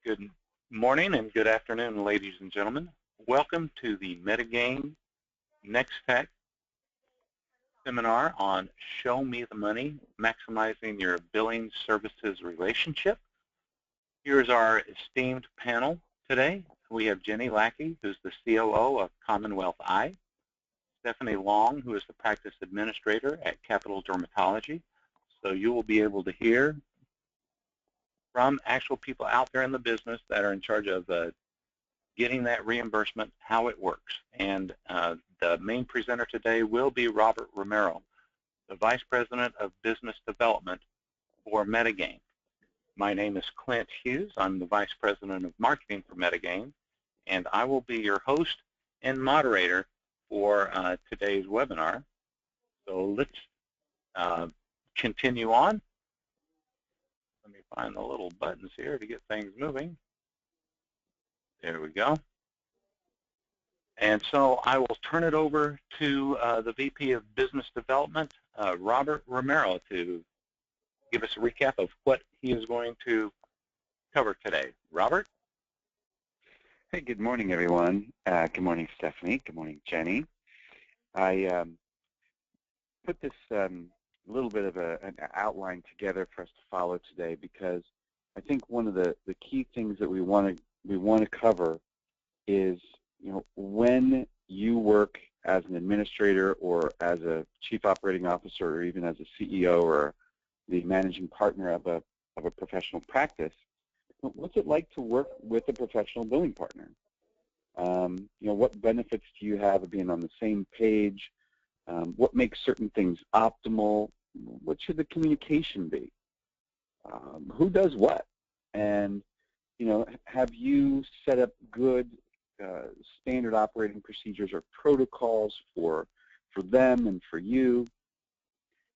Good morning and good afternoon, ladies and gentlemen. Welcome to the Metagame NextTech seminar on Show Me the Money, Maximizing Your Billing Services Relationship. Here's our esteemed panel today. We have Jenny Lackey, who's the COO of Commonwealth Eye, Stephanie Long, who is the practice administrator at Capital Dermatology. So you will be able to hear from actual people out there in the business that are in charge of getting that reimbursement, how it works. And the main presenter today will be Robert Romero, the Vice President of Business Development for Metagame. My name is Clint Hughes. I'm the Vice President of Marketing for Metagame, and I will be your host and moderator for today's webinar. So let's continue on. Let me find the little buttons here to get things moving. There we go. And so I will turn it over to the VP of Business Development, Robert Romero, to give us a recap of what he is going to cover today. Robert? Hey, good morning, everyone. Good morning, Stephanie. Good morning, Jenny. I put this little bit of an outline together for us to follow today because I think one of the key things that we want to cover is, when you work as an administrator or as a chief operating officer or even as a CEO or the managing partner of a professional practice, what's it like to work with a professional billing partner? What benefits do you have of being on the same page? What makes certain things optimal? What should the communication be? Who does what? And, have you set up good standard operating procedures or protocols for them and for you?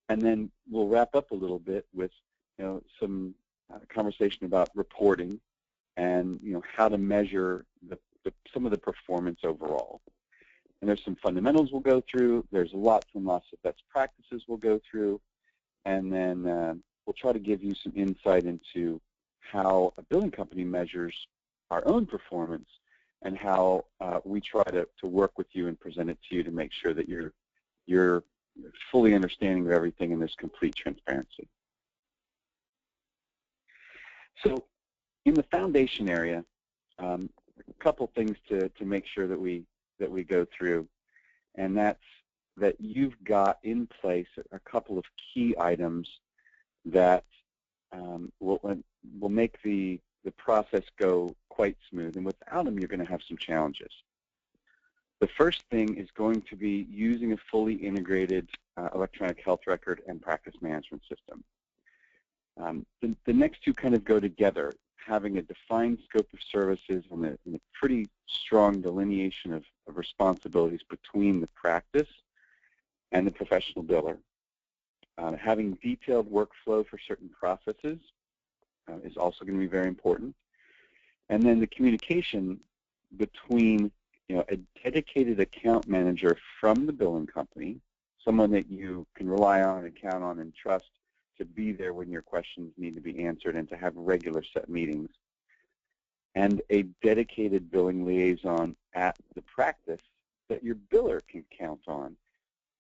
And then we'll wrap up a little bit with, some conversation about reporting and, how to measure some of the performance overall. And there's some fundamentals we'll go through. There's lots and lots of best practices we'll go through. And then we'll try to give you some insight into how a billing company measures our own performance and how we try to work with you and present it to you to make sure that you're fully understanding of everything and there's complete transparency. So in the foundation area, a couple things to make sure that we go through, and that's that you've got in place a couple of key items that will make the process go quite smooth, and without them you're going to have some challenges. The first thing is going to be using a fully integrated electronic health record and practice management system. The next two kind of go together, having a defined scope of services and a pretty strong delineation of responsibilities between the practice and the professional biller. Having detailed workflow for certain processes is also going to be very important. And then the communication between a dedicated account manager from the billing company, someone that you can rely on and count on and trust to be there when your questions need to be answered and to have regular set meetings, and a dedicated billing liaison at the practice that your biller can count on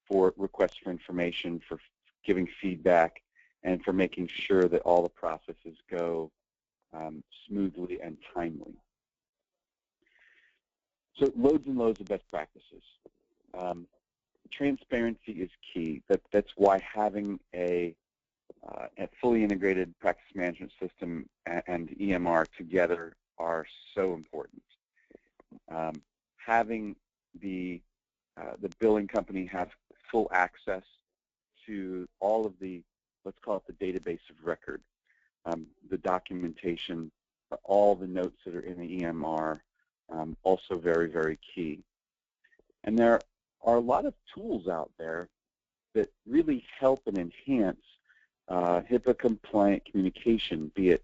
for requests for information, for giving feedback, and for making sure that all the processes go smoothly and timely. So loads and loads of best practices. Transparency is key. That's why having a fully integrated practice management system and EMR together are so important. Having the billing company have full access to all of the, let's call it the database of record, the documentation, all the notes that are in the EMR, also very, very key. And there are a lot of tools out there that really help and enhance HIPAA-compliant communication, be it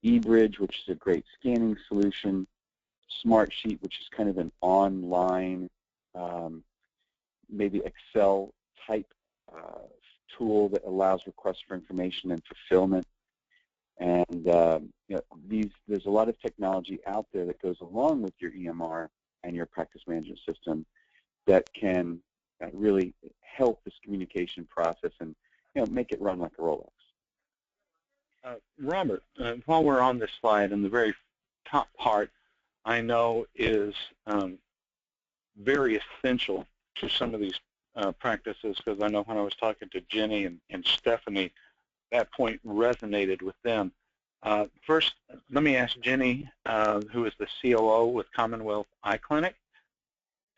eBridge, which is a great scanning solution, Smartsheet, which is kind of an online, maybe Excel-type tool that allows requests for information and fulfillment, And there's a lot of technology out there that goes along with your EMR and your practice management system that can really help this communication process and make it run like a Rolex. Robert, while we're on this slide, in the very top part, I know is very essential to some of these practices, because I know when I was talking to Jenny and Stephanie, that point resonated with them. First, let me ask Jenny, who is the COO with Commonwealth Eye Clinic.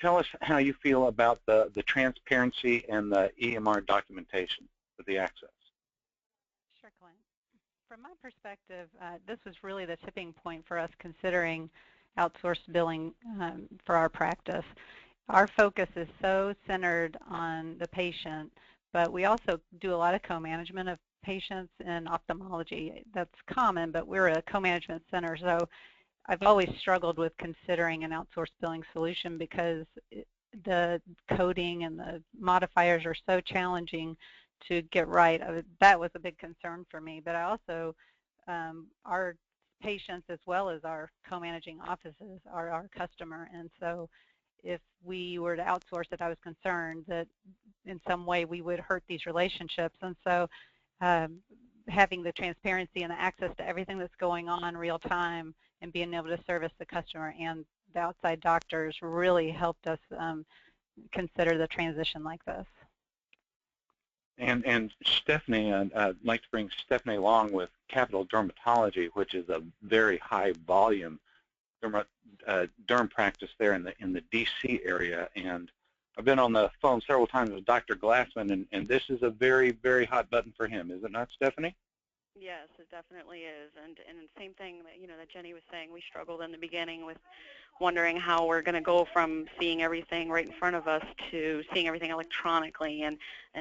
Tell us how you feel about the transparency and the EMR documentation for the access. Sure, Clint. From my perspective, this was really the tipping point for us considering outsourced billing for our practice. Our focus is so centered on the patient, but we also do a lot of co-management of patients in ophthalmology. That's common, but we're a co-management center, so I've always struggled with considering an outsourced billing solution because the coding and the modifiers are so challenging to get right. That was a big concern for me, but I also, our patients as well as our co-managing offices are our customer, and so if we were to outsource it, I was concerned that in some way we would hurt these relationships. And so having the transparency and the access to everything that's going on real time and being able to service the customer and the outside doctors really helped us consider the transition like this. And Stephanie, I'd like to bring Stephanie along with Capital Dermatology, which is a very high volume derm practice there in the DC area, and I've been on the phone several times with Dr. Glassman, and this is a very, very hot button for him, is it not, Stephanie? Yes, it definitely is, and the same thing that that Jenny was saying. We struggled in the beginning with wondering how we're going to go from seeing everything right in front of us to seeing everything electronically, and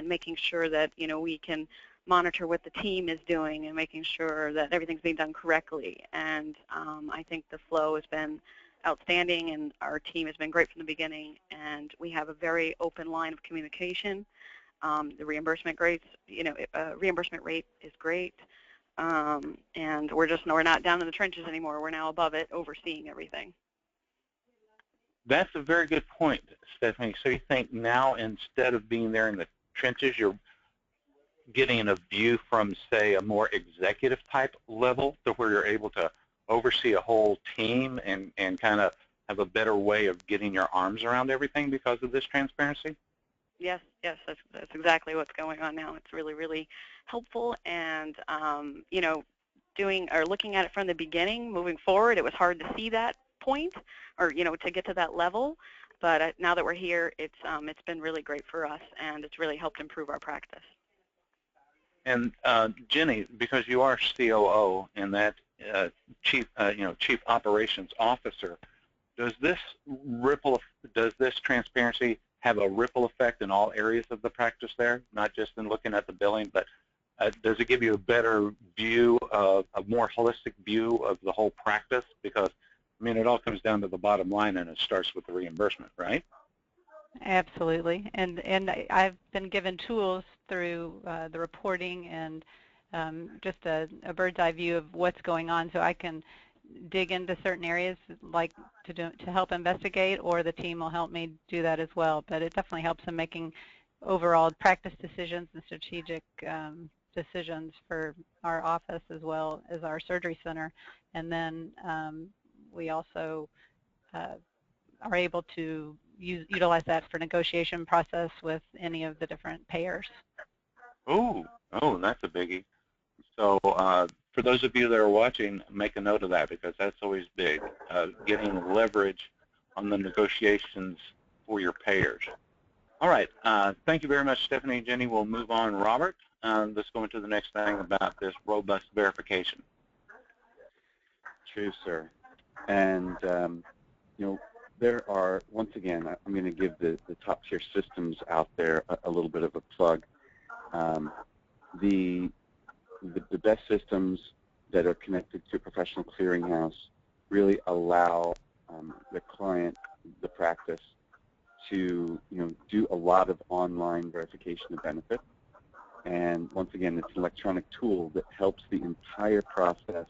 making sure that we can monitor what the team is doing and making sure that everything's being done correctly. And I think the flow has been outstanding, and our team has been great from the beginning, and we have a very open line of communication. The reimbursement rates, reimbursement rate is great, and we're not down in the trenches anymore. We're now above it, overseeing everything. That's a very good point, Stephanie. So you think now, instead of being there in the trenches, you're getting a view from, say, a more executive type level, to where you're able to oversee a whole team and kind of have a better way of getting your arms around everything because of this transparency? Yes, that's exactly what's going on now. It's really, really helpful, and looking at it from the beginning, moving forward, it was hard to see that point, or to get to that level. But now that we're here, it's been really great for us, and it's really helped improve our practice. And Jenny, because you are COO and that chief operations officer, does this transparency have a ripple effect in all areas of the practice there, not just in looking at the billing, but does it give you a better view, a more holistic view of the whole practice? Because, I mean, it all comes down to the bottom line, and it starts with the reimbursement, right? Absolutely, and I've been given tools through the reporting and just a bird's eye view of what's going on, so I can dig into certain areas, like to help investigate, or the team will help me do that as well. But it definitely helps in making overall practice decisions and strategic decisions for our office as well as our surgery center. And then we also are able to utilize that for negotiation process with any of the different payers. Oh, that's a biggie. So for those of you that are watching, make a note of that, because that's always big, getting leverage on the negotiations for your payers. All right, thank you very much, Stephanie and Jenny. We'll move on. Robert, let's go into the next thing about this robust verification. True, sir. And there are, once again, I'm going to give the top tier systems out there a little bit of a plug. The best systems that are connected to a professional clearinghouse really allow the client, the practice, to do a lot of online verification of benefit. And once again, it's an electronic tool that helps the entire process,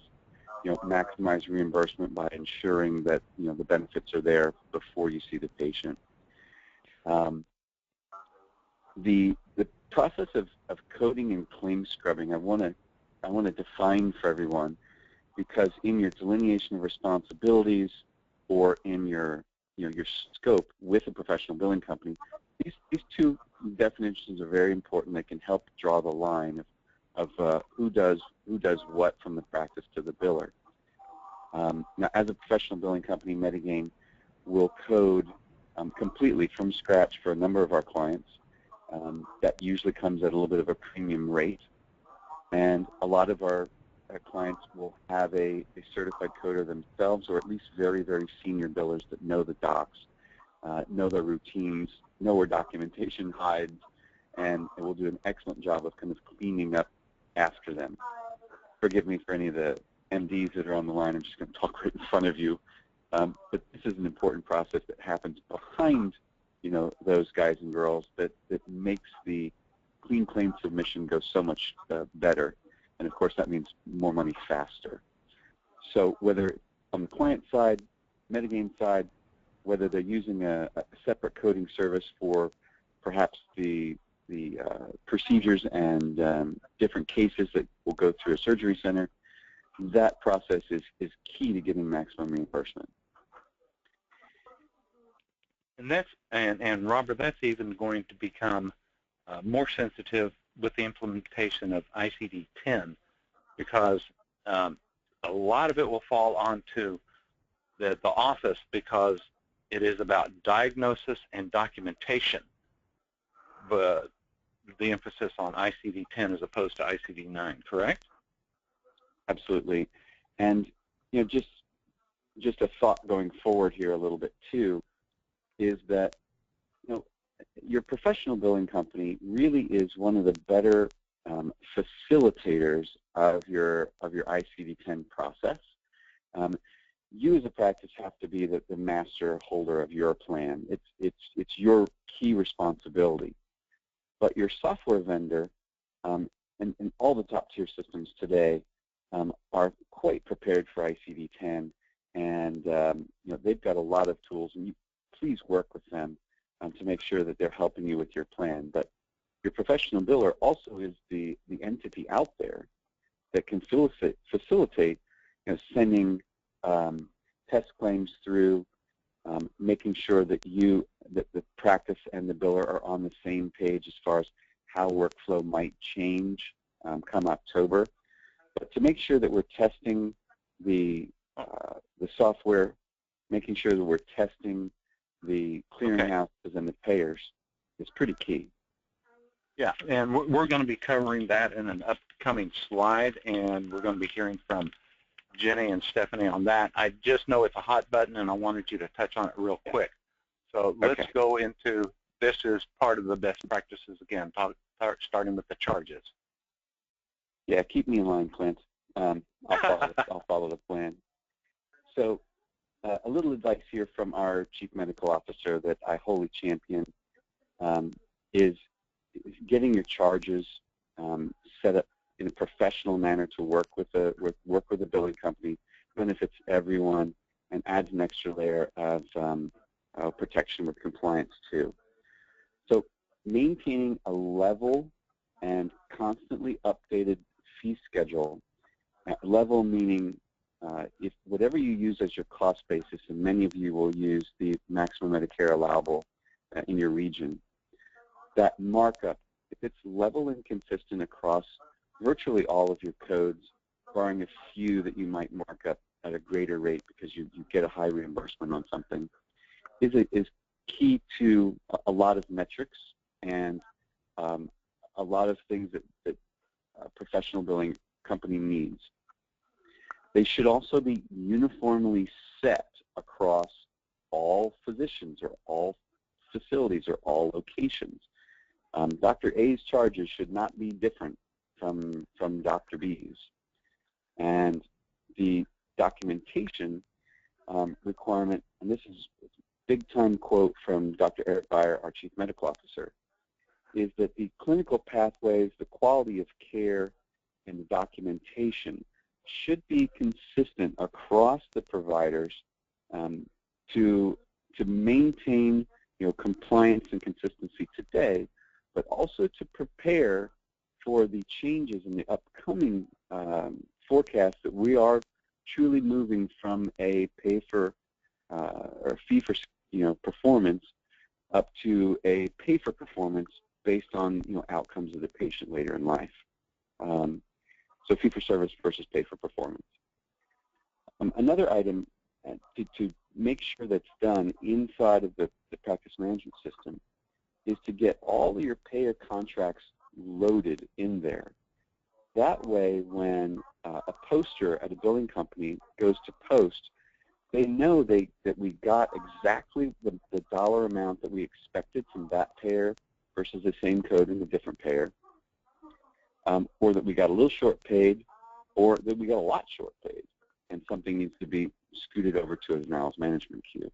maximize reimbursement by ensuring that, the benefits are there before you see the patient. The process of coding and claim scrubbing, I want to define for everyone, because in your delineation of responsibilities or in your your scope with a professional billing company, these two definitions are very important. They can help draw the line of who does what from the practice to the biller. Now, as a professional billing company, Metagain will code completely from scratch for a number of our clients. That usually comes at a little bit of a premium rate, and a lot of our clients will have a certified coder themselves, or at least very, very senior billers that know the docs, know their routines, know where documentation hides, and it will do an excellent job of kind of cleaning up after them. Forgive me for any of the MDs that are on the line. I'm just going to talk right in front of you. But this is an important process that happens behind, those guys and girls that makes the clean claim submission go so much better. And of course, that means more money faster. So whether on the client side, Metagain side, whether they're using a separate coding service for perhaps the procedures and different cases that will go through a surgery center, that process is key to getting maximum reimbursement. And Robert, that's even going to become more sensitive with the implementation of ICD-10, because a lot of it will fall onto the office, because it is about diagnosis and documentation, but the emphasis on ICD-10 as opposed to ICD-9, correct? Absolutely. And just a thought going forward here a little bit too, is that your professional billing company really is one of the better facilitators of your ICD-10 process. You as a practice have to be the master holder of your plan. It's your key responsibility. But your software vendor and all the top tier systems today are quite prepared for ICD-10, and they've got a lot of tools, and you please work with them to make sure that they're helping you with your plan. But your professional biller also is the entity out there that can facilitate sending test claims through, making sure that the practice and the biller are on the same page as far as how workflow might change come October. But to make sure that we're testing the software, making sure that we're testing the clearinghouses and the payers is pretty key. Yeah, and we're going to be covering that in an upcoming slide, and we're going to be hearing from Jenny and Stephanie on that. I just know it's a hot button, and I wanted you to touch on it real quick. So let's go into, this is part of the best practices again, starting with the charges. Yeah, keep me in line, Clint. I'll follow the plan. So a little advice here from our Chief Medical Officer that I wholly champion is getting your charges set up in a professional manner to work with a billing company, benefits everyone, and adds an extra layer of protection with compliance too. So maintaining a level and constantly updated fee schedule, level meaning if whatever you use as your cost basis, and many of you will use the maximum Medicare allowable in your region, that markup, if it's level and consistent across virtually all of your codes, barring a few that you might mark up at a greater rate because you get a high reimbursement on something, is key to a lot of metrics and a lot of things that a professional billing company needs. They should also be uniformly set across all physicians or all facilities or all locations. Dr. A's charges should not be different from Dr. B's. And the documentation requirement, and this is a big-time quote from Dr. Eric Beyer, our Chief Medical Officer, is that the clinical pathways, the quality of care, and the documentation should be consistent across the providers to maintain compliance and consistency today, but also to prepare for the changes in the upcoming forecast that we are truly moving from a pay for or fee for performance up to a pay for performance based on outcomes of the patient later in life. So fee for service versus pay for performance. Another item to make sure that's done inside of the practice management system is to get all of your payer contracts loaded in there. That way, when a poster at a billing company goes to post, they know that we got exactly the dollar amount that we expected from that payer versus the same code in a different payer, or that we got a little short paid, or that we got a lot short paid, and something needs to be scooted over to a denials management queue.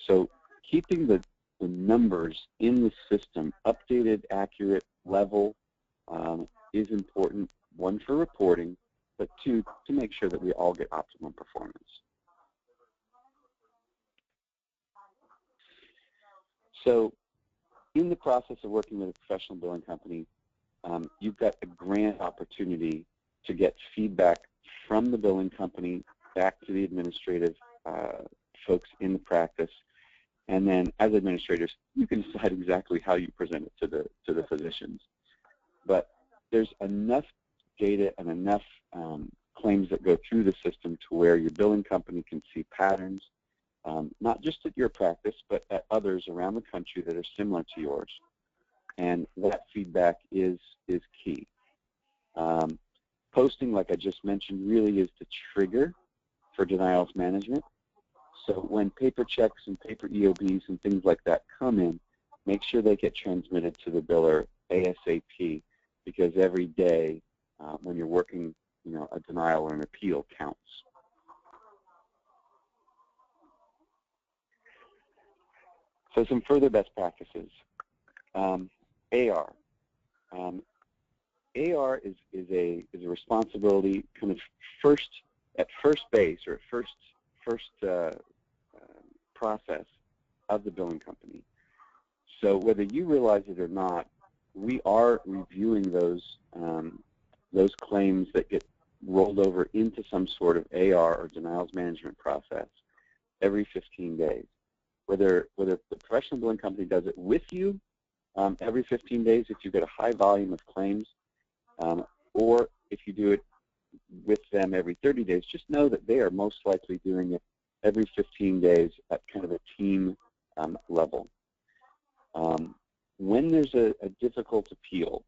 So keeping the numbers in the system updated, accurate, level is important, one, for reporting, but two, to make sure that we all get optimum performance. So in the process of working with a professional billing company, you've got a grand opportunity to get feedback from the billing company back to the administrative folks in the practice. And then as administrators, you can decide exactly how you present it to the physicians. But there's enough data and enough claims that go through the system to where your billing company can see patterns, not just at your practice, but at others around the country that are similar to yours. And that feedback is key. Posting, like I just mentioned, really is the trigger for denials management. So when paper checks and paper EOBs and things like that come in, make sure they get transmitted to the biller ASAP, because every day when you're working a denial or an appeal counts. So some further best practices. AR. AR is a responsibility kind of at first base, or at first process of the billing company. So whether you realize it or not, we are reviewing those claims that get rolled over into some sort of AR or denials management process every 15 days. Whether the professional billing company does it with you every 15 days if you get a high volume of claims, or if you do it with them every 30 days, just know that they are most likely doing it every 15 days at kind of a team level. When there's a difficult appeal,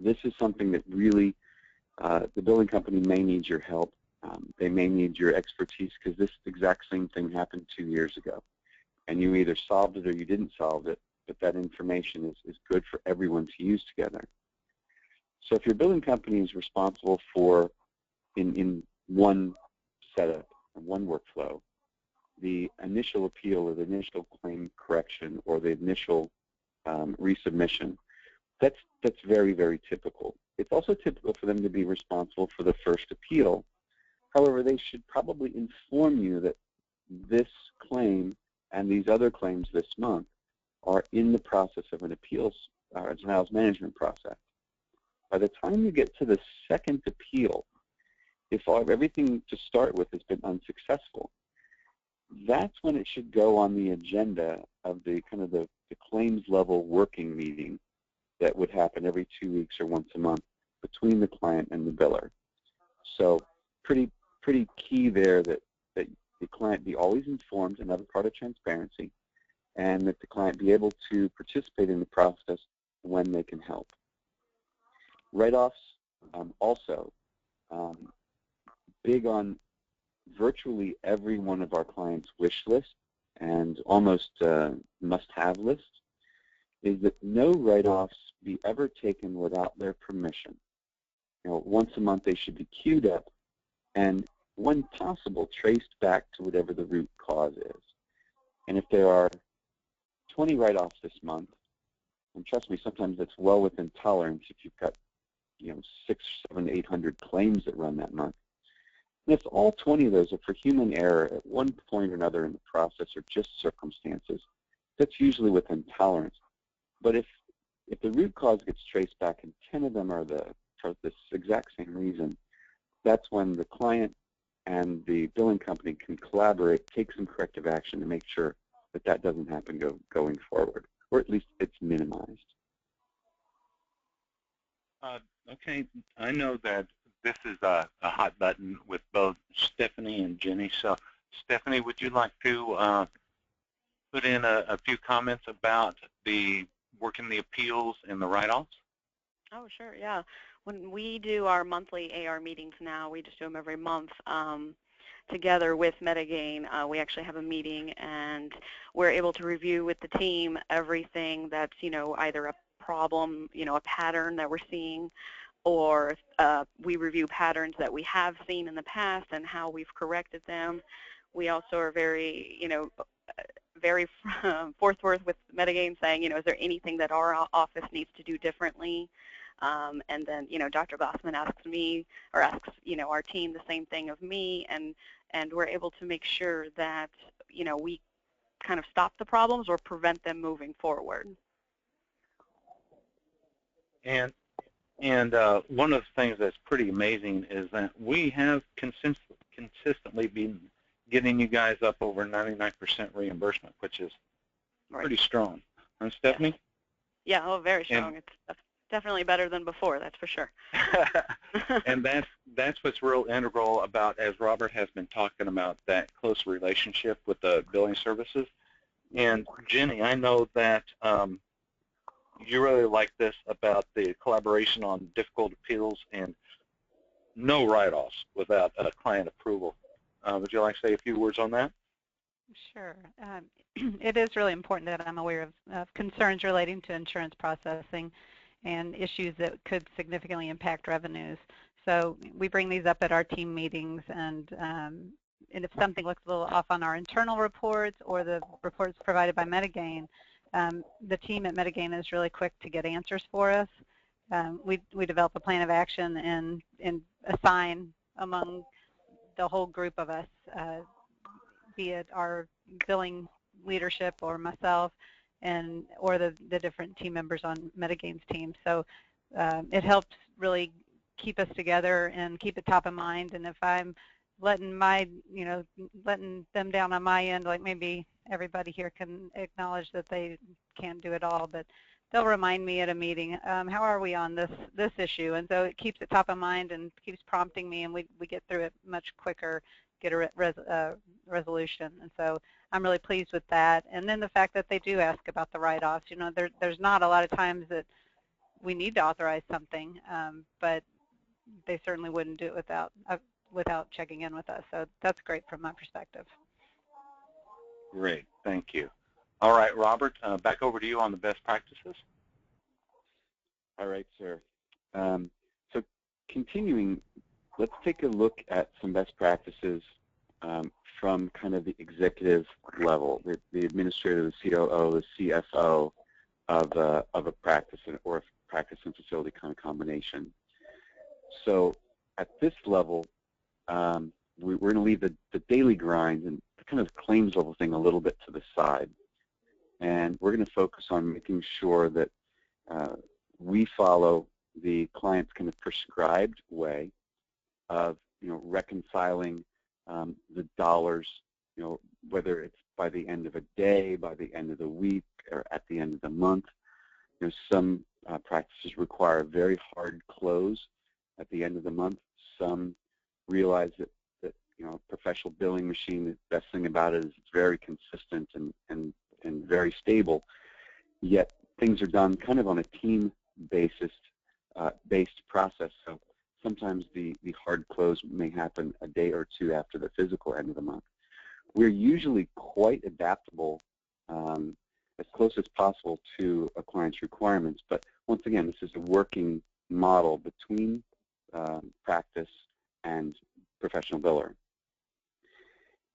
this is something that really the billing company may need your help. They may need your expertise, because this exact same thing happened 2 years ago. And you either solved it or you didn't solve it, but that information is good for everyone to use together. So if your billing company is responsible for, in one setup, one workflow, the initial appeal or the initial claim correction or the initial resubmission, that's very, very typical. It's also typical for them to be responsible for the first appeal. However, they should probably inform you that this claim and these other claims this month are in the process of an appeals or denials management process. By the time you get to the second appeal, if everything to start with has been unsuccessful, that's when it should go on the agenda of the kind of the claims level working meeting that would happen every 2 weeks or once a month between the client and the biller. So pretty key there that the client be always informed, another part of transparency, and that the client be able to participate in the process when they can help. Write-offs also big on virtually every one of our clients' wish list and almost must-have list is that no write-offs be ever taken without their permission. Once a month they should be queued up and, when possible, traced back to whatever the root cause is. And if there are 20 write-offs this month, And trust me, sometimes it's well within tolerance if you've got 600, 700, 800 claims that run that month. And if all 20 of those are for human error at one point or another in the process or just circumstances, that's usually within tolerance. But if the root cause gets traced back and 10 of them are for this exact same reason, that's when the client and the billing company can collaborate, take some corrective action to make sure that that doesn't happen going forward, or at least it's minimized. Okay, I know that this is a hot button with both Stephanie and Jenny. So, Stephanie, would you like to put in a few comments about the working the appeals and the write-offs? Oh, sure, yeah. When we do our monthly AR meetings now, we just do them every month together with Metagain. We actually have a meeting, and we're able to review with the team everything that's, either a problem, a pattern that we're seeing, or we review patterns that we have seen in the past and how we've corrected them. We also are very, very forthwith with Metagain saying, is there anything that our office needs to do differently? And then, Dr. Glassman asks me, or asks, our team the same thing of me, and we're able to make sure that, we kind of stop the problems or prevent them moving forward. And one of the things that's pretty amazing is that we have consistently been getting you guys up over 99% reimbursement, which is pretty strong. Huh, Stephanie? Yeah, oh, very strong. It's definitely better than before, that's for sure. And that's what's real integral about, as Robert has been talking about, that close relationship with the billing services. And Jenny, I know that you really like this about the collaboration on difficult appeals and no write-offs without client approval. Would you like to say a few words on that? Sure. It is really important that I'm aware of concerns relating to insurance processing and issues that could significantly impact revenues. So we bring these up at our team meetings, and if something looks a little off on our internal reports or the reports provided by Metagain, the team at Metagain is really quick to get answers for us. We develop a plan of action and assign among the whole group of us, be it our billing leadership or myself, or the different team members on Metagain's team. So it helps really keep us together and keep it top of mind. And if I'm letting them down on my end, like maybe everybody here can acknowledge that they can't do it all, but they'll remind me at a meeting, how are we on this issue? And so it keeps it top of mind and keeps prompting me, and we get through it much quicker, get a resolution. And so I'm really pleased with that. And then the fact that they do ask about the write-offs. There's not a lot of times that we need to authorize something, but they certainly wouldn't do it without checking in with us. So that's great from my perspective. Great, thank you. All right, Robert, back over to you on the best practices. All right, sir. So continuing, let's take a look at some best practices from kind of the executive level, the administrator, the COO, the CFO of a practice or a practice and facility kind of combination. So at this level, we're going to leave the daily grind and the kind of claims level thing a little bit to the side. And we're going to focus on making sure that we follow the client's kind of prescribed way of, reconciling the dollars, whether it's by the end of a day, by the end of the week, or at the end of the month. Some practices require a very hard close at the end of the month. Some realize that a professional billing machine, the best thing about it is it's very consistent and very stable, yet things are done kind of on a team-based process. So sometimes the hard close may happen a day or two after the physical end of the month. We're usually quite adaptable, as close as possible to a client's requirements, but once again, this is a working model between practice and professional biller.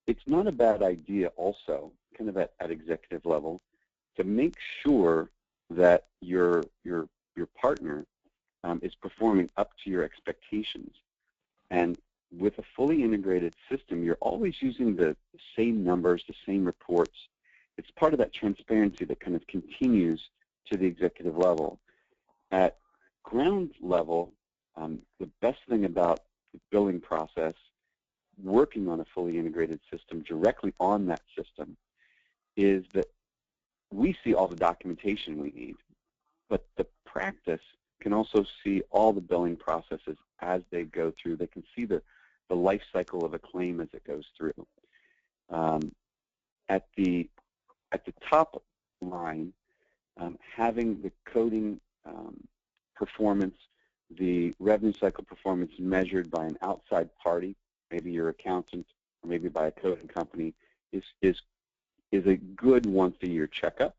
It's not a bad idea also, kind of at executive level, to make sure that your partner is performing up to your expectations. And with a fully integrated system, you're always using the same numbers, the same reports. It's part of that transparency that kind of continues to the executive level. At ground level, the best thing about the billing process, working on a fully integrated system directly on that system, is that we see all the documentation we need, but the practice can also see all the billing processes as they go through. They can see the life cycle of a claim as it goes through. At the top line, having the coding performance, the revenue cycle performance measured by an outside party, maybe your accountant or maybe by a coding company, is a good once-a-year checkup,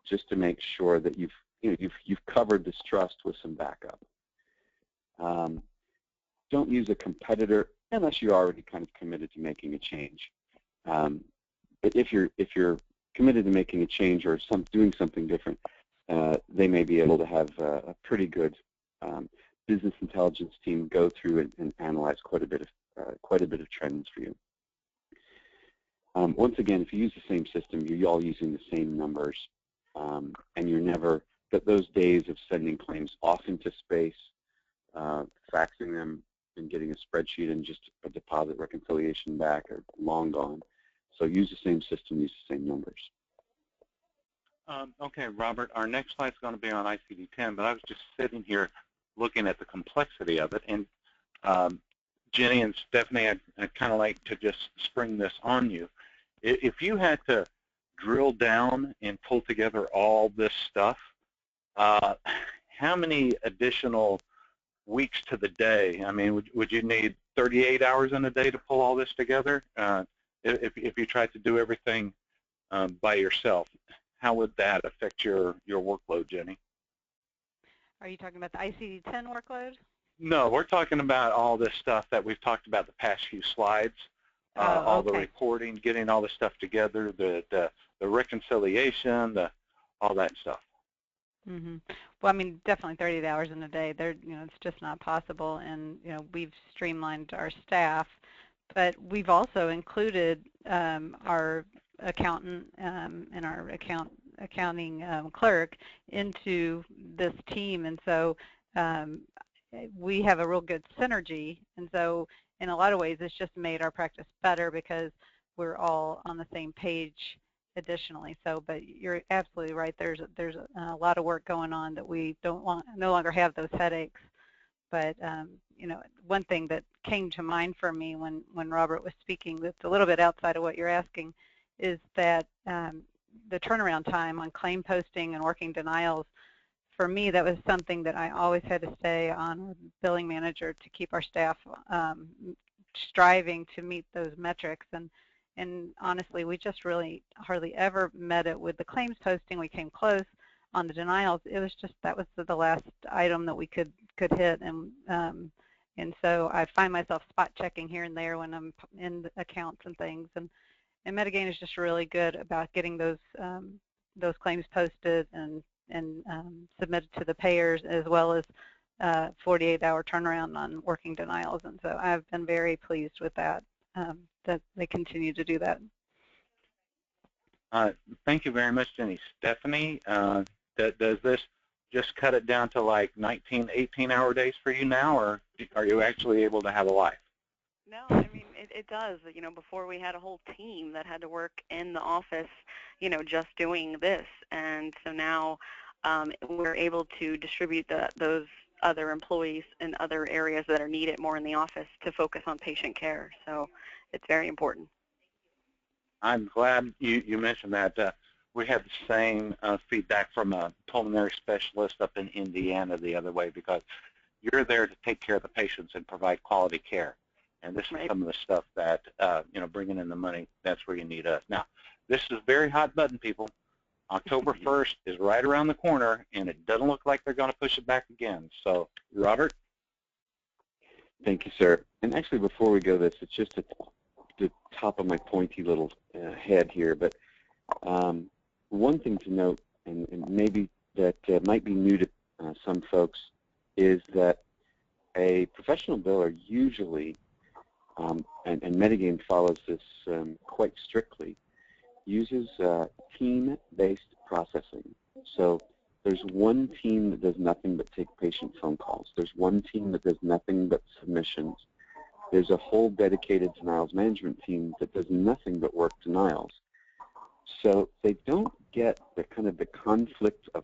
just to make sure that you've covered this trust with some backup. Don't use a competitor unless you're already kind of committed to making a change. But if you're committed to making a change or doing something different, they may be able to have a pretty good business intelligence team go through and analyze quite a bit of trends for you. Once again, if you use the same system, you're all using the same numbers, and you're never, those days of sending claims off into space, faxing them and getting a spreadsheet and just a deposit reconciliation back are long gone. So use the same system, use the same numbers. Okay, Robert, our next slide is going to be on ICD-10, but I was just sitting here looking at the complexity of it. And Jenny and Stephanie, I'd kind of like to just spring this on you. If you had to drill down and pull together all this stuff, how many additional weeks to the day? I mean, would you need 38 hours in a day to pull all this together? If you tried to do everything by yourself, how would that affect your workload, Jenny? Are you talking about the ICD-10 workload? No, we're talking about all this stuff that we've talked about the past few slides, all the reporting, getting all the stuff together, the reconciliation, all that stuff. Mm-hmm. Well, I mean, definitely 38 hours in a day. It's just not possible, and we've streamlined our staff, but we've also included our accountant and our accounting clerk into this team, and so we have a real good synergy. And so in a lot of ways, it's just made our practice better because we're all on the same page additionally. So, but you're absolutely right. There's a lot of work going on that we no longer have those headaches. But one thing that came to mind for me when Robert was speaking, that's a little bit outside of what you're asking, is that the turnaround time on claim posting and working denials, for me, that was something that I always had to stay on with the billing manager to keep our staff striving to meet those metrics. And honestly, we just really hardly ever met it with the claims posting. We came close on the denials. It was just, that was the last item that we could hit. And so I find myself spot checking here and there when I'm in the accounts and things. And Metagain is just really good about getting those claims posted and submitted to the payers, as well as 48-hour turnaround on working denials. And so I've been very pleased with that, that they continue to do that. Thank you very much, Jenny. Stephanie, does this just cut it down to like 19, 18-hour days for you now, or are you actually able to have a life? No, I mean, it does. Before we had a whole team that had to work in the office, just doing this. And so now we're able to distribute those other employees in other areas that are needed more in the office to focus on patient care. So it's very important. I'm glad you mentioned that. We had the same feedback from a pulmonary specialist up in Indiana the other way, because you're there to take care of the patients and provide quality care. And this is some of the stuff that, bringing in the money, that's where you need us. Now, this is very hot button, people. October 1st is right around the corner, and it doesn't look like they're going to push it back again. So, Robert? Thank you, sir. And actually, before we go this, it's just at the top of my pointy little head here, but one thing to note, and maybe that might be new to some folks is that a professional biller usually, and Metagame follows this quite strictly, uses team-based processing. So there's one team that does nothing but take patient phone calls. There's one team that does nothing but submissions. There's a whole dedicated denials management team that does nothing but work denials. So they don't get the kind of the conflict of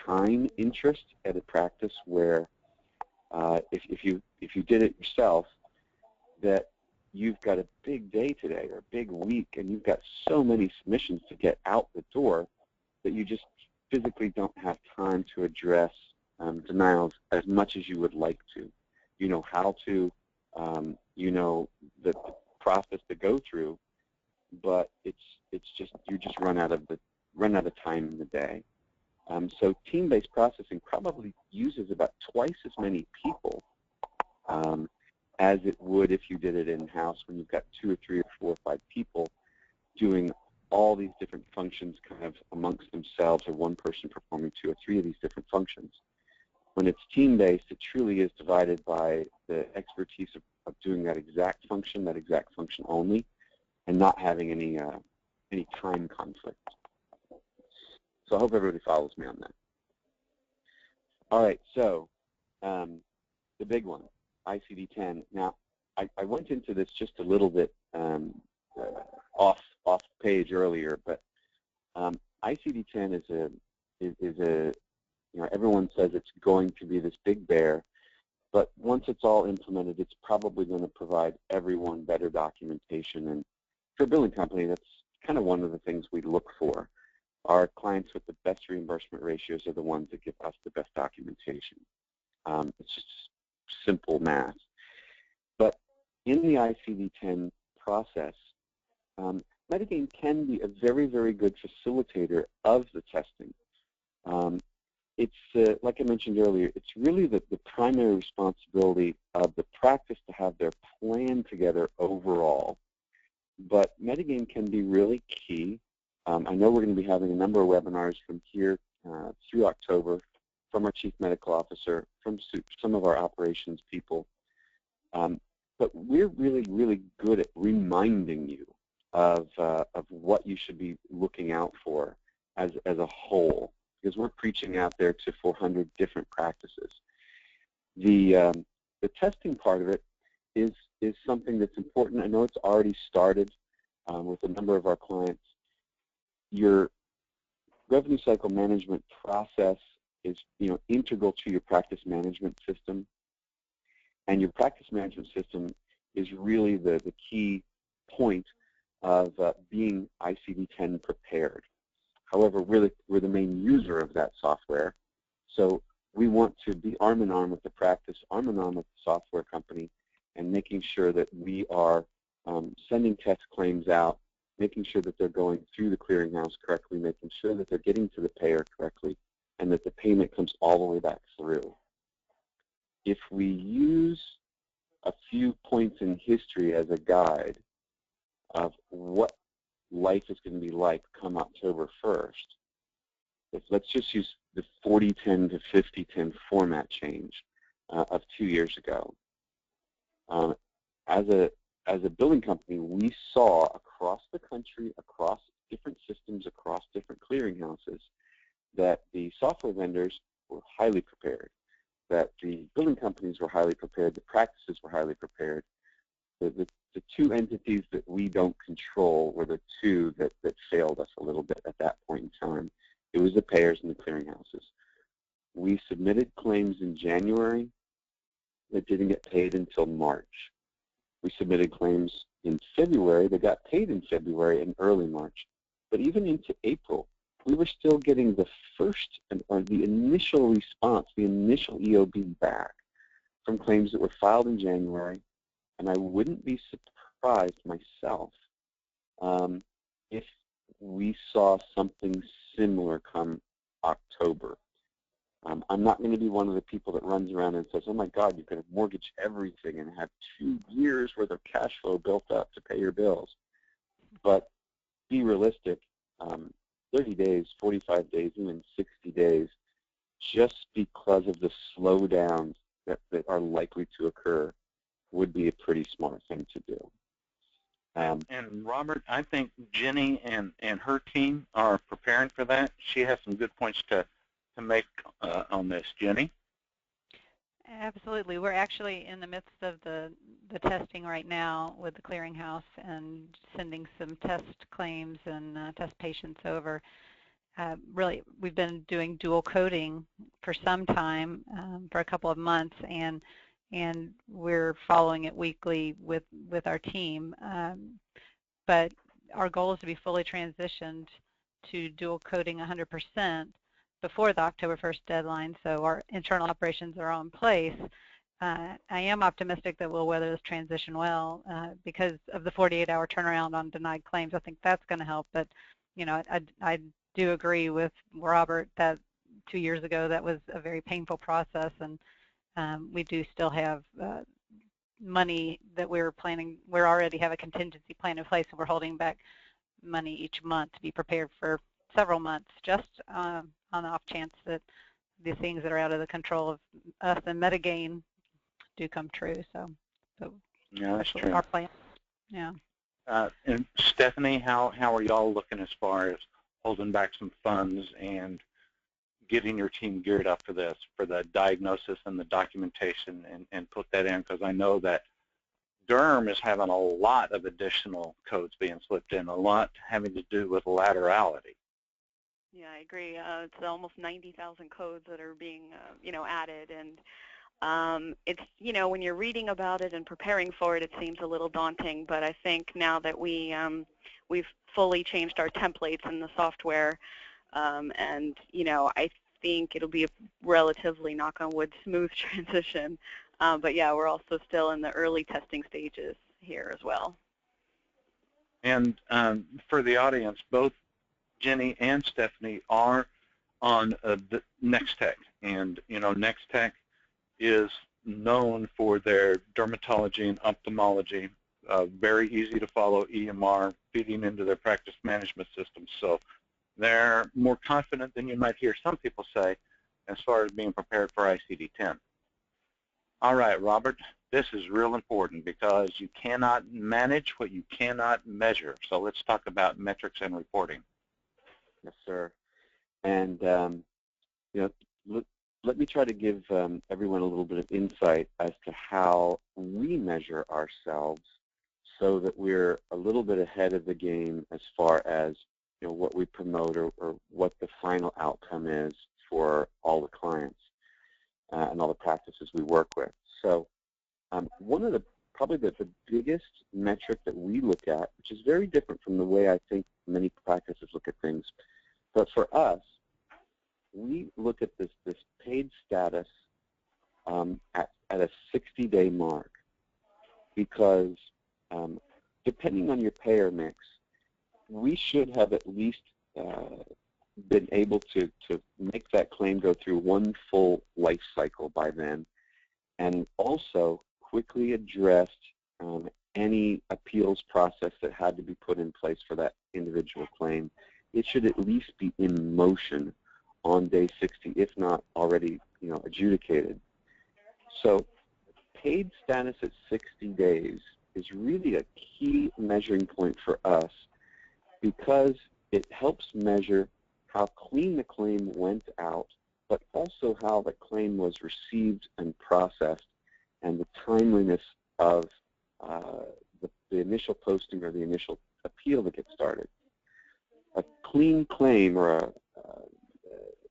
time interest at a practice where if you did it yourself, that you've got a big day today or a big week and you've got so many submissions to get out the door that you just physically don't have time to address denials as much as you would like to. You know how to, you know the process to go through, but it's just you just run out of time in the day. So team-based processing probably uses about twice as many people as it would if you did it in-house, when you've got 2 or 3 or 4 or 5 people doing all these different functions kind of amongst themselves, or one person performing 2 or 3 of these different functions. When it's team-based, it truly is divided by the expertise of doing that exact function only, and not having any time conflict. So I hope everybody follows me on that. All right, so the big one, ICD-10. Now, I went into this just a little bit off page earlier, but ICD-10 is a you know, everyone says it's going to be this big bear, but once it's all implemented, it's probably going to provide everyone better documentation. And for a billing company, that's kind of one of the things we look for. Our clients with the best reimbursement ratios are the ones that give us the best documentation. It's just simple math. But in the ICD-10 process, Metagame can be a very, very good facilitator of the testing. It's, like I mentioned earlier, it's really the primary responsibility of the practice to have their plan together overall. But Metagame can be really key. I know we're going to be having a number of webinars from here through October from our Chief Medical Officer, from some of our operations people. But we're really, really good at reminding you of what you should be looking out for as a whole, because we're preaching out there to 400 different practices. The testing part of it is something that's important. I know it's already started with a number of our clients. Your revenue cycle management process is, you know, integral to your practice management system, and your practice management system is really the key point of being ICD-10 prepared. However, we're the main user of that software, so we want to be arm in arm with the practice, arm in arm with the software company, and making sure that we are sending test claims out, making sure that they're going through the clearinghouse correctly, making sure that they're getting to the payer correctly, and that the payment comes all the way back through. If we use a few points in history as a guide of what life is going to be like come October 1st, let's just use the 4010 to 5010 format change of 2 years ago. As a billing company, we saw across the country, across different systems, across different clearinghouses, that the software vendors were highly prepared, that the billing companies were highly prepared, the practices were highly prepared. The two entities that we don't control were the two that failed us a little bit at that point in time. It was the payers and the clearinghouses. We submitted claims in January that didn't get paid until March. We submitted claims in February that got paid in February and early March. But even into April, we were still getting the first, or the initial response, the initial EOB back from claims that were filed in January. And I wouldn't be surprised myself if we saw something similar come October. I'm not going to be one of the people that runs around and says, oh my God, you could have mortgaged everything and have 2 years worth of cash flow built up to pay your bills. But be realistic, 30 days, 45 days, even 60 days just because of the slowdowns that are likely to occur, would be a pretty smart thing to do. And Robert, I think Jenny and her team are preparing for that. She has some good points to make on this. Jenny? Absolutely. We're actually in the midst of the testing right now with the clearinghouse and sending some test claims and test patients over. Really, we've been doing dual coding for some time, for a couple of months, and we're following it weekly with our team. But our goal is to be fully transitioned to dual coding 100% before the October 1st deadline, so our internal operations are all in place. I am optimistic that we'll weather this transition well because of the 48-hour turnaround on denied claims. I think that's going to help. But, you know, I do agree with Robert that 2 years ago that was a very painful process, and we do still have money that we're planning. We already have a contingency plan in place, and we're holding back money each month to be prepared for several months, just on the off chance that the things that are out of the control of us and Metagain do come true. So yeah, that's true. Our plan. Yeah. And Stephanie, how are y'all looking as far as holding back some funds and getting your team geared up for this, for the diagnosis and the documentation, and put that in? Because I know that Derm is having a lot of additional codes being slipped in, a lot having to do with laterality. Yeah, I agree. It's almost 90,000 codes that are being, added, and it's, when you're reading about it and preparing for it, it seems a little daunting. But I think now that we've fully changed our templates in the software, and I think it'll be a relatively, knock on wood, smooth transition. But yeah, we're also still in the early testing stages here as well. And for the audience, both Jenny and Stephanie are on the Nextech, and Nextech is known for their dermatology and ophthalmology, very easy to follow EMR feeding into their practice management system. So they're more confident than you might hear some people say as far as being prepared for ICD-10. All right, Robert, this is real important because you cannot manage what you cannot measure. So let's talk about metrics and reporting. Yes, sir. And let me try to give everyone a little bit of insight as to how we measure ourselves, so that we're a little bit ahead of the game as far as what we promote or what the final outcome is for all the clients and all the practices we work with. So one of probably the biggest metric that we look at, which is very different from the way I think many practices look at things, but for us, we look at this paid status at a 60-day mark, because depending on your payer mix, we should have at least been able to make that claim go through one full life cycle by then, and also quickly addressed any appeals process that had to be put in place for that individual claim. It should at least be in motion on day 60, if not already adjudicated. So paid status at 60 days is really a key measuring point for us, because it helps measure how clean the claim went out, but also how the claim was received and processed, and the timeliness of the initial posting or the initial appeal that gets started. A clean claim, or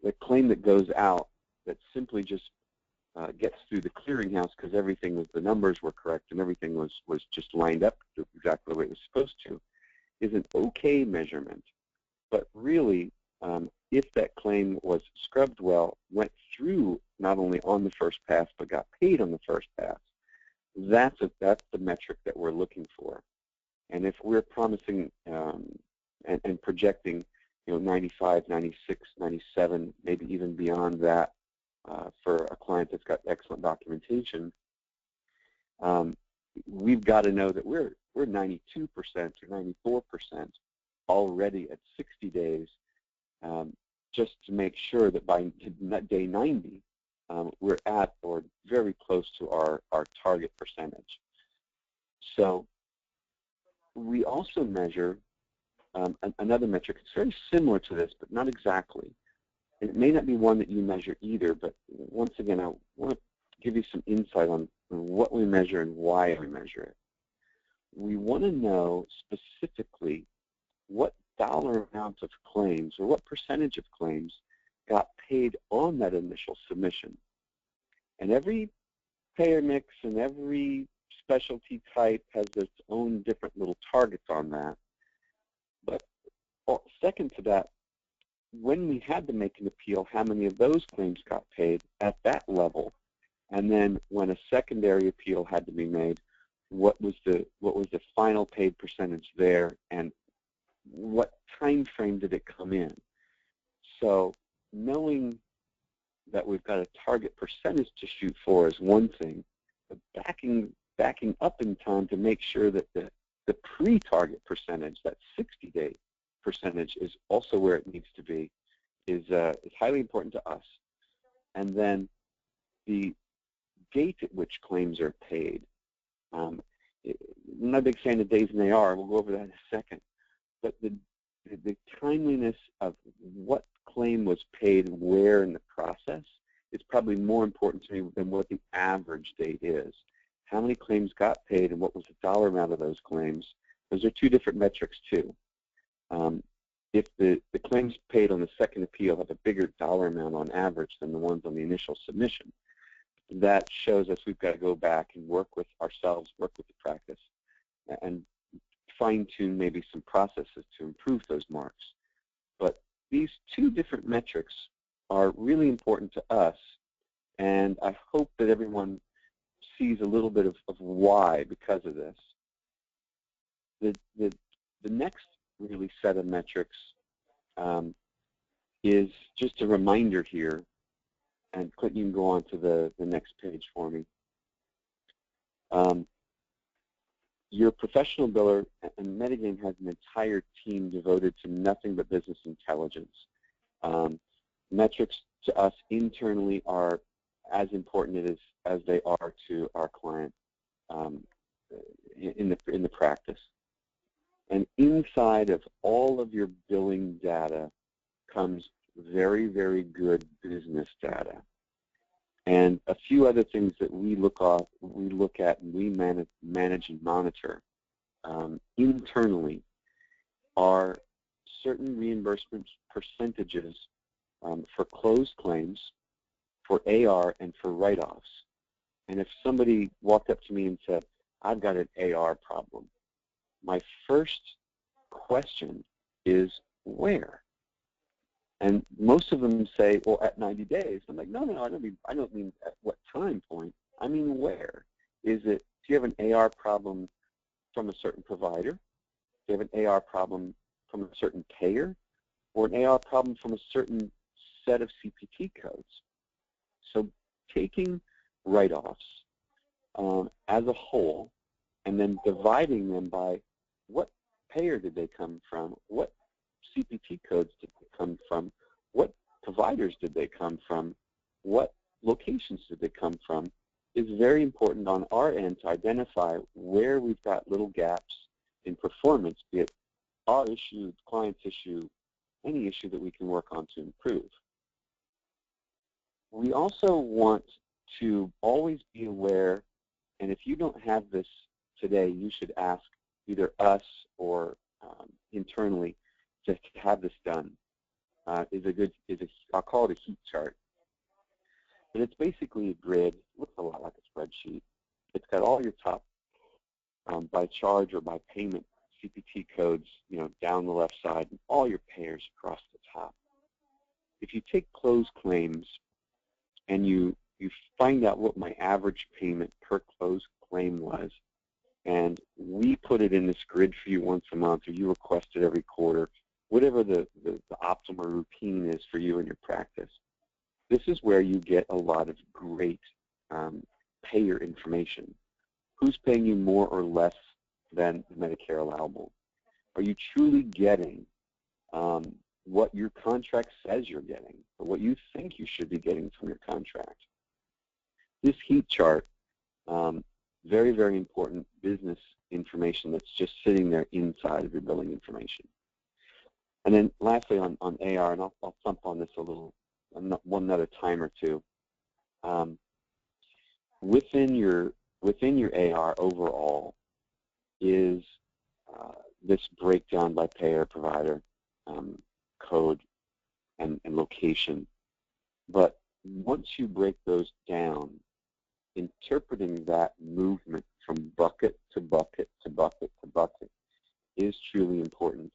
a claim that goes out that simply just gets through the clearinghouse because the numbers were correct and everything was just lined up exactly the way it was supposed to, is an okay measurement. But really, if that claim was scrubbed well, went through not only on the first pass but got paid on the first pass, that's the metric that we're looking for. And if we're promising and projecting 95, 96, 97, maybe even beyond that for a client that's got excellent documentation, we've got to know that we're 92% or 94% already at 60 days, just to make sure that by day 90, we're at or very close to our target percentage. So we also measure another metric. It's very similar to this, but not exactly. And it may not be one that you measure either, but once again, I want to give you some insight on what we measure and why we measure it. We want to know specifically what dollar amount of claims or what percentage of claims got paid on that initial submission. And every payer mix and every specialty type has its own different little targets on that. But second to that, when we had to make an appeal, how many of those claims got paid at that level? And then when a secondary appeal had to be made, what was the final paid percentage there, and what time frame did it come in? So knowing that we've got a target percentage to shoot for is one thing, but backing up in time to make sure that the pre-target percentage, that 60-day percentage, is also where it needs to be, is highly important to us. And then the date at which claims are paid. I'm not a big fan of days and AR. We'll go over that in a second. But the timeliness of what claim was paid where in the process is probably more important to me than what the average date is. How many claims got paid and what was the dollar amount of those claims? Those are two different metrics too. If the claims paid on the second appeal have a bigger dollar amount on average than the ones on the initial submission, that shows us we've got to go back and work with ourselves, work with the practice, and fine-tune maybe some processes to improve those marks. But these two different metrics are really important to us, and I hope that everyone sees a little bit of why because of this. The next really set of metrics is just a reminder here, and Clinton, you can go on to the next page for me. Your professional biller, and Metagame has an entire team devoted to nothing but business intelligence. Metrics to us internally are as important as they are to our client in the practice. And inside of all of your billing data comes very, very good business data. And a few other things that we look at and we manage and monitor internally are certain reimbursement percentages for closed claims, for AR, and for write-offs. And if somebody walked up to me and said, I've got an AR problem, my first question is, where? And most of them say, well, at 90 days. I'm like, no, I don't mean at what time point. I mean where. Is it, do you have an AR problem from a certain provider? Do you have an AR problem from a certain payer? Or an AR problem from a certain set of CPT codes? So taking write-offs as a whole and then dividing them by what payer did they come from, what CPT codes did they come from, what providers did they come from, what locations did they come from, is very important on our end to identify where we've got little gaps in performance, be it our issue, client's issue, any issue that we can work on to improve. We also want to always be aware, and if you don't have this today, you should ask either us or internally to have this done. I'll call it a heat chart. And it's basically a grid, looks a lot like a spreadsheet. It's got all your top by charge or by payment CPT codes, down the left side, and all your payers across the top. If you take closed claims and you find out what my average payment per closed claim was, and we put it in this grid for you once a month, or you request it every quarter, whatever the optimal routine is for you in your practice, this is where you get a lot of great payer information. Who's paying you more or less than the Medicare allowable? Are you truly getting what your contract says you're getting, or what you think you should be getting from your contract. This heat chart, very, very important business information that's just sitting there inside of your billing information. And then lastly on AR, and I'll thump on this a little, one other time or two. Within your AR overall is this breakdown by payer, provider, code, and location. But once you break those down, interpreting that movement from bucket to bucket to bucket to bucket is truly important.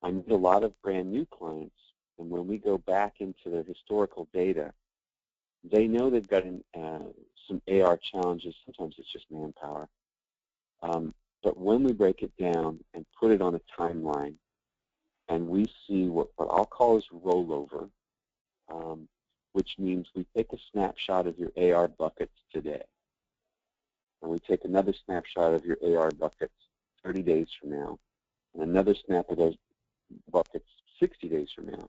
I meet a lot of brand new clients, and when we go back into their historical data, they know they've got some AR challenges. Sometimes it's just manpower. But when we break it down and put it on a timeline, and we see what I'll call is rollover, which means we take a snapshot of your AR buckets today, and we take another snapshot of your AR buckets 30 days from now, and another snap of those buckets 60 days from now.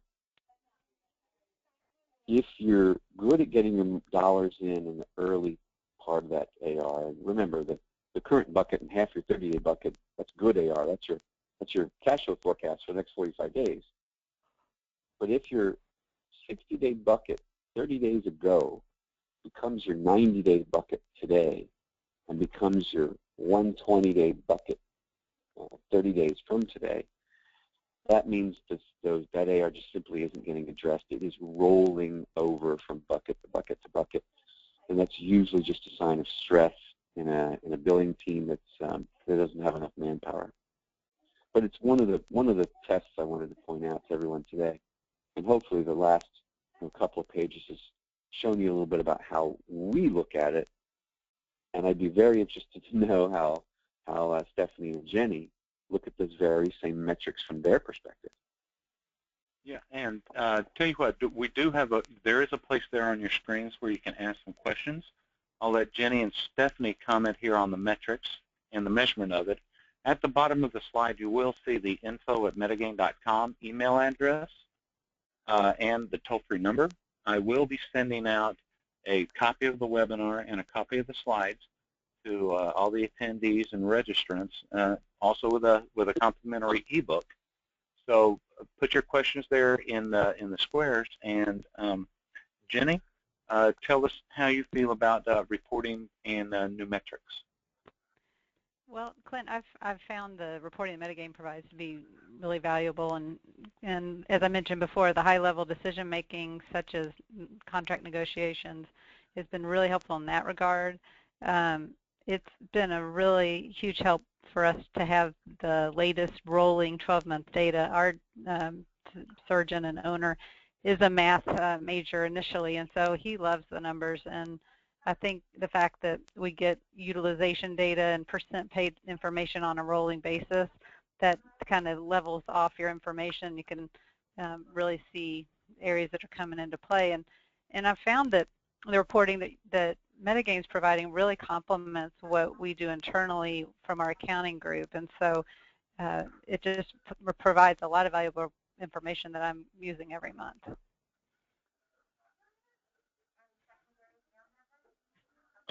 If you're good at getting your dollars in the early part of that AR, and remember that the current bucket and half your 30-day bucket, that's good AR. That's your cash flow forecast for the next 45 days. But if your 60-day bucket 30 days ago becomes your 90-day bucket today and becomes your 120-day bucket 30 days from today, that means that AR just simply isn't getting addressed. It is rolling over from bucket to bucket to bucket, and that's usually just a sign of stress in a billing team that doesn't have enough manpower. But it's one of the tests I wanted to point out to everyone today, and hopefully the last couple of pages has shown you a little bit about how we look at it. And I'd be very interested to know how Stephanie and Jenny look at those very same metrics from their perspective. Yeah, and tell you what, we do have there is a place there on your screens where you can ask some questions. I'll let Jenny and Stephanie comment here on the metrics and the measurement of it. At the bottom of the slide, you will see the info@metagain.com email address and the toll-free number. I will be sending out a copy of the webinar and a copy of the slides to all the attendees and registrants, also with a complimentary ebook. So put your questions there in the squares. And Jenny, tell us how you feel about reporting and new metrics. Well, Clint, I've found the reporting that Metagain provides to be really valuable, and as I mentioned before, the high-level decision-making, such as contract negotiations, has been really helpful in that regard. It's been a really huge help for us to have the latest rolling 12-month data. Our surgeon and owner is a math major initially, and so he loves the numbers. And I think the fact that we get utilization data and percent paid information on a rolling basis, that kind of levels off your information. You can really see areas that are coming into play. And I've found that the reporting that Metagain is providing really complements what we do internally from our accounting group. And so it just provides a lot of valuable information that I'm using every month.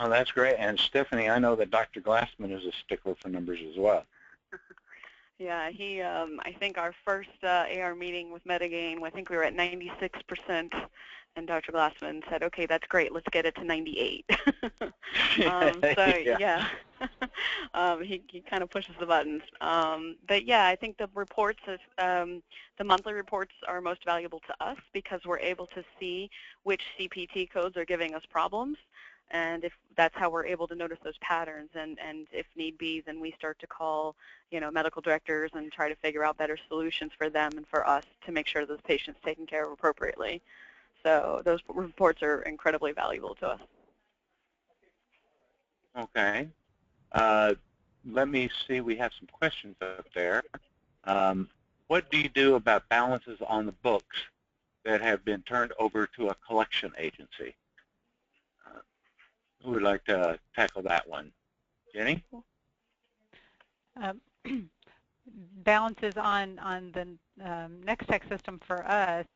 Oh, that's great. And Stephanie, I know that Dr. Glassman is a stickler for numbers as well. Yeah, he. I think our first AR meeting with Metagain, I think we were at 96%, and Dr. Glassman said, "Okay, that's great. Let's get it to 98." Yeah, he kind of pushes the buttons. But yeah, I think the reports, the monthly reports, are most valuable to us because we're able to see which CPT codes are giving us problems. And if that's how we're able to notice those patterns, and if need be, then we start to call, medical directors and try to figure out better solutions for them and for us to make sure those patients taken care of appropriately. So those reports are incredibly valuable to us. Okay. Let me see. We have some questions up there. What do you do about balances on the books that have been turned over to a collection agency? Who would like to tackle that one? Jenny? balances on the NextTech system for us,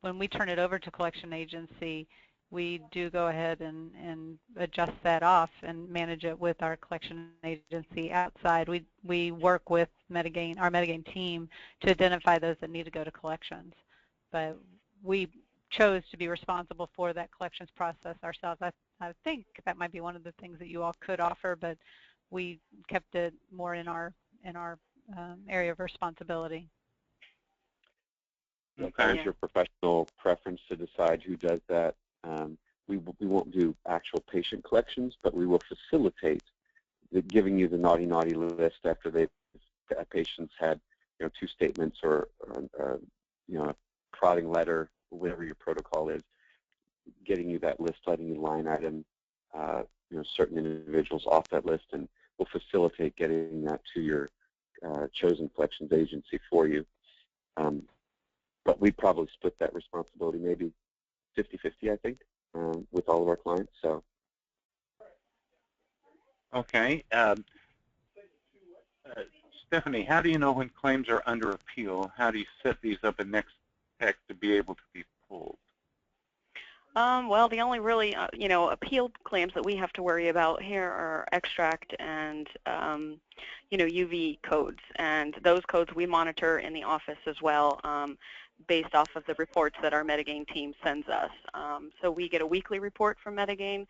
when we turn it over to collection agency, we do go ahead and adjust that off and manage it with our collection agency outside. We work with Metagain, our Metagain team, to identify those that need to go to collections. But we chose to be responsible for that collections process ourselves. I think that might be one of the things that you all could offer, but we kept it more in our area of responsibility. That is your professional preference to decide who does that. We won't do actual patient collections, but we will facilitate giving you the naughty list after patients had 2 statements or a prodding letter, whatever your protocol is, getting you that list, letting you line item certain individuals off that list, and we'll facilitate getting that to your chosen collections agency for you. But we probably split that responsibility maybe 50-50, I think, with all of our clients. So. Okay. Stephanie, how do you know when claims are under appeal? How do you set these up in NextTech to be able to be pulled? Well, the only really, appealed claims that we have to worry about here are extract and, UV codes. And those codes we monitor in the office as well, based off of the reports that our Metagain team sends us. So we get a weekly report from Metagain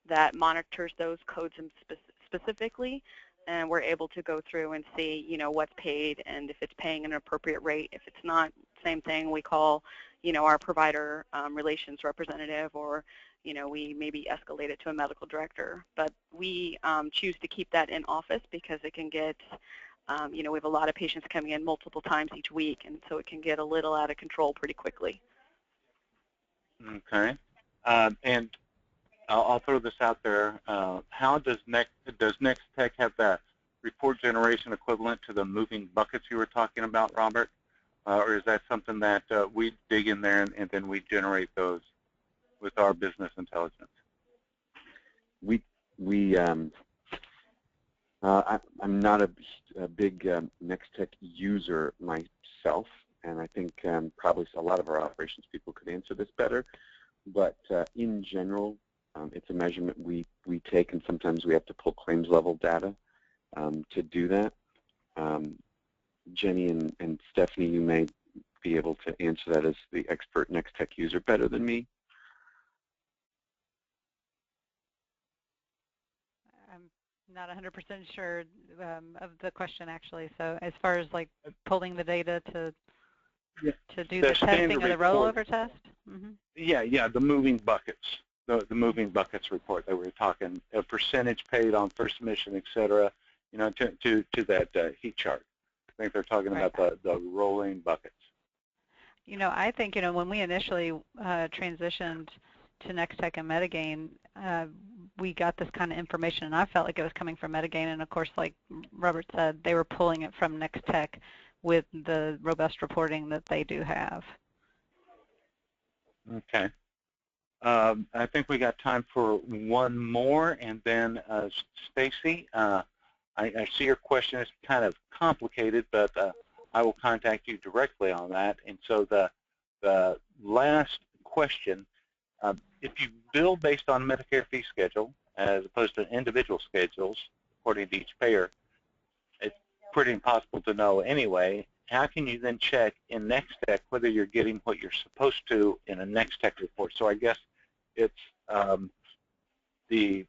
that monitors those codes specifically, and we're able to go through and see, what's paid and if it's paying an appropriate rate. If it's not, same thing, we call, our provider relations representative, or, we maybe escalate it to a medical director. But we choose to keep that in office because it can get, we have a lot of patients coming in multiple times each week, and so it can get a little out of control pretty quickly. Okay. And I'll throw this out there. How does NextTech have that report generation equivalent to the moving buckets you were talking about, Robert? Or is that something that we dig in there and then we generate those with our business intelligence? I'm not a big NextTech user myself, and I think probably a lot of our operations people could answer this better. But in general, it's a measurement we take, and sometimes we have to pull claims level data to do that. Jenny and Stephanie, you may be able to answer that as the expert NextTech user better than me. I'm not 100% sure of the question, actually. So as far as like pulling the data to do the testing of the rollover test? Mm-hmm. Yeah, the moving buckets. The moving buckets report that we were talking, a percentage paid on first submission, et cetera, to that heat chart. I think they're talking about the rolling buckets. I think, when we initially transitioned to NextTech and Metagain, we got this kind of information, and I felt like it was coming from Metagain, and of course, like Robert said, they were pulling it from NextTech with the robust reporting that they do have. Okay. I think we got time for one more, and then Stacy, I see your question is kind of complicated, but I will contact you directly on that. And so the last question, if you bill based on Medicare fee schedule as opposed to individual schedules according to each payer, it's pretty impossible to know anyway. How can you then check in NextTech whether you're getting what you're supposed to in a NextTech report? So I guess it's the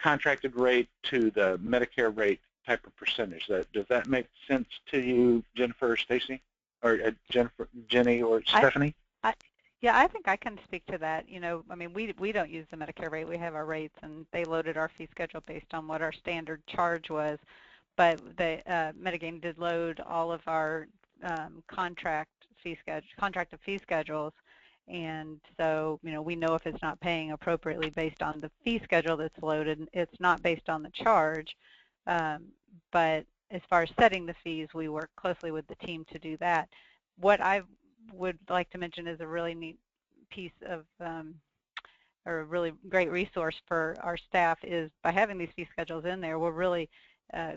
contracted rate to the Medicare rate type of percentage. Does that make sense to you, Jennifer or Stacy, or Jenny or Stephanie? Yeah, I think I can speak to that. I mean, we don't use the Medicare rate. We have our rates, and they loaded our fee schedule based on what our standard charge was. But the Metagain did load all of our contracted fee schedules, and so we know if it's not paying appropriately based on the fee schedule that's loaded. It's not based on the charge. But as far as setting the fees, we work closely with the team to do that. What I would like to mention is a really neat piece of or a really great resource for our staff is by having these fee schedules in there, we're really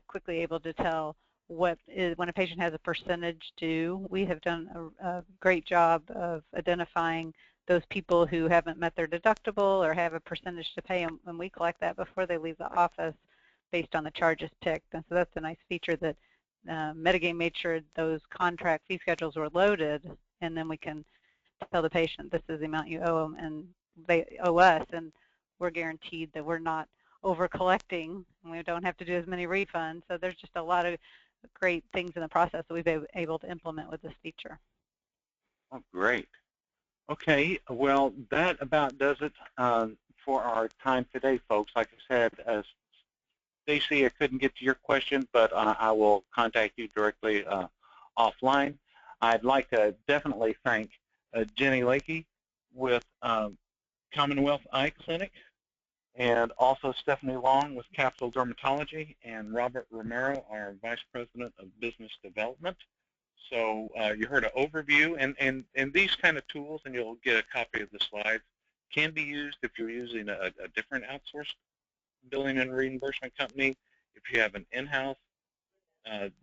quickly able to tell what is, when a patient has a percentage due. We have done a great job of identifying those people who haven't met their deductible or have a percentage to pay, and we collect that before they leave the office based on the charges picked. And so that's a nice feature that Medigame made sure those contract fee schedules were loaded, and then we can tell the patient this is the amount you owe them and they owe us, and we're guaranteed that we're not over collecting and we don't have to do as many refunds. So there's just a lot of great things in the process that we've been able to implement with this feature. Oh, great. Okay, well, that about does it for our time today, folks. Like I said, Stacy, I couldn't get to your question, but I will contact you directly offline. I'd like to definitely thank Jenny Lakey with Commonwealth Eye Clinic, and also Stephanie Long with Capital Dermatology, and Robert Romero, our Vice President of Business Development. So you heard an overview, and these kind of tools, and you'll get a copy of the slides, can be used if you're using a different outsourced billing and reimbursement company, if you have an in-house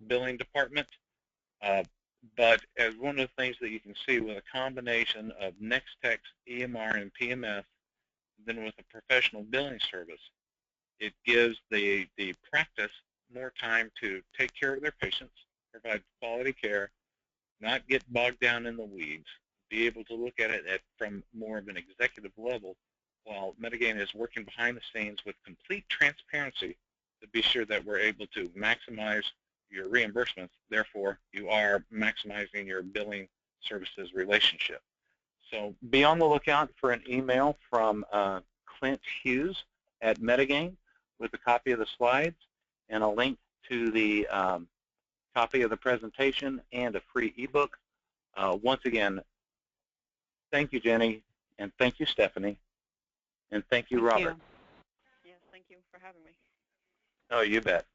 billing department. But as one of the things that you can see with a combination of NextTex, EMR, and PMS, then with a professional billing service, it gives the practice more time to take care of their patients, provide quality care, not get bogged down in the weeds, be able to look at it from more of an executive level, while Medigame is working behind the scenes with complete transparency to be sure that we're able to maximize your reimbursements. Therefore, you are maximizing your billing services relationship. So be on the lookout for an email from Clint Hughes at Medigame with a copy of the slides and a link to the copy of the presentation and a free ebook. Once again, thank you, Jenny, and thank you, Stephanie, and thank you, Robert. Yes, thank you for having me. Oh, you bet.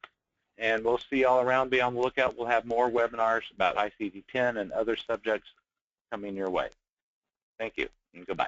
And we'll see you all around. Be on the lookout. We'll have more webinars about ICD-10 and other subjects coming your way. Thank you, and goodbye.